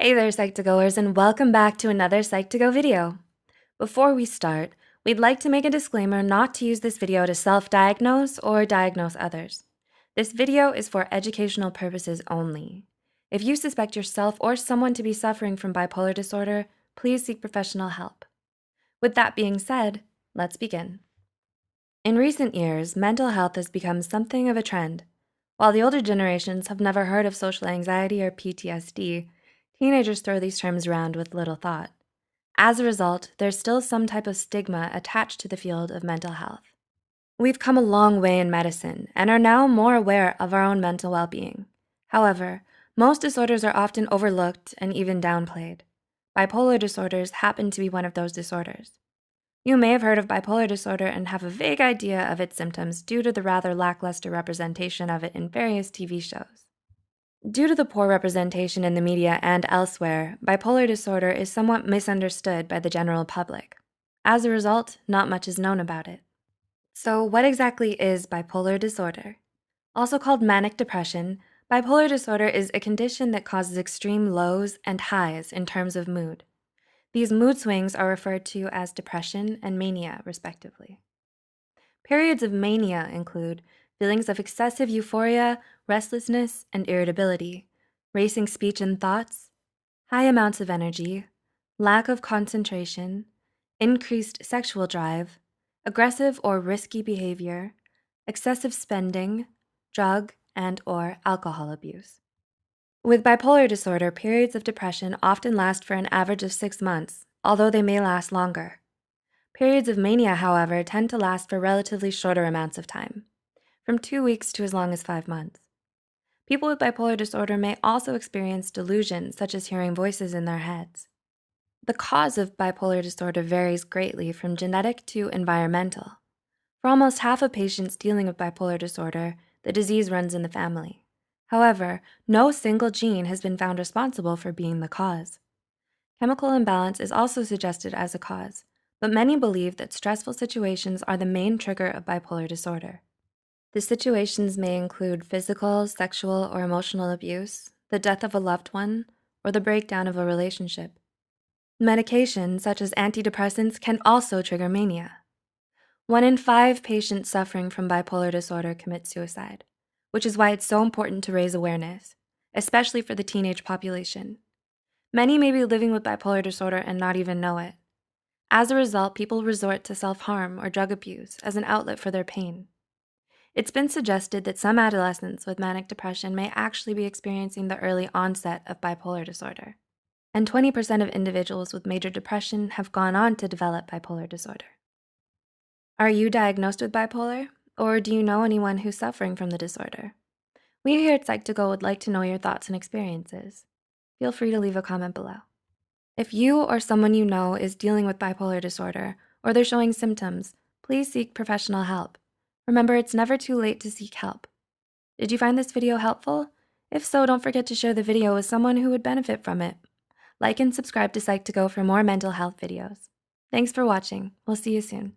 Hey there, Psych2Goers, and welcome back to another Psych2Go video. Before we start, we'd like to make a disclaimer not to use this video to self-diagnose or diagnose others. This video is for educational purposes only. If you suspect yourself or someone to be suffering from bipolar disorder, please seek professional help. With that being said, let's begin. In recent years, mental health has become something of a trend. While the older generations have never heard of social anxiety or PTSD, teenagers throw these terms around with little thought. As a result, there's still some type of stigma attached to the field of mental health. We've come a long way in medicine and are now more aware of our own mental well-being. However, most disorders are often overlooked and even downplayed. Bipolar disorders happen to be one of those disorders. You may have heard of bipolar disorder and have a vague idea of its symptoms due to the rather lackluster representation of it in various TV shows. Due to the poor representation in the media and elsewhere, bipolar disorder is somewhat misunderstood by the general public. As a result, not much is known about it. So what exactly is bipolar disorder? Also called manic depression, bipolar disorder is a condition that causes extreme lows and highs in terms of mood. These mood swings are referred to as depression and mania, respectively. Periods of mania include feelings of excessive euphoria, restlessness, and irritability, racing speech and thoughts, high amounts of energy, lack of concentration, increased sexual drive, aggressive or risky behavior, excessive spending, drug and/or alcohol abuse. With bipolar disorder, periods of depression often last for an average of 6 months, although they may last longer. Periods of mania, however, tend to last for relatively shorter amounts of time, from 2 weeks to as long as 5 months. People with bipolar disorder may also experience delusions, such as hearing voices in their heads. The cause of bipolar disorder varies greatly from genetic to environmental. For almost half of patients dealing with bipolar disorder, the disease runs in the family. However, no single gene has been found responsible for being the cause. Chemical imbalance is also suggested as a cause, but many believe that stressful situations are the main trigger of bipolar disorder. The situations may include physical, sexual, or emotional abuse, the death of a loved one, or the breakdown of a relationship. Medications, such as antidepressants, can also trigger mania. 1 in 5 patients suffering from bipolar disorder commit suicide, which is why it's so important to raise awareness, especially for the teenage population. Many may be living with bipolar disorder and not even know it. As a result, people resort to self-harm or drug abuse as an outlet for their pain. It's been suggested that some adolescents with manic depression may actually be experiencing the early onset of bipolar disorder, and 20% of individuals with major depression have gone on to develop bipolar disorder. Are you diagnosed with bipolar? Or do you know anyone who's suffering from the disorder? We here at Psych2Go would like to know your thoughts and experiences. Feel free to leave a comment below. If you or someone you know is dealing with bipolar disorder or they're showing symptoms, please seek professional help. Remember, it's never too late to seek help. Did you find this video helpful? If so, don't forget to share the video with someone who would benefit from it. Like and subscribe to Psych2Go for more mental health videos. Thanks for watching. We'll see you soon.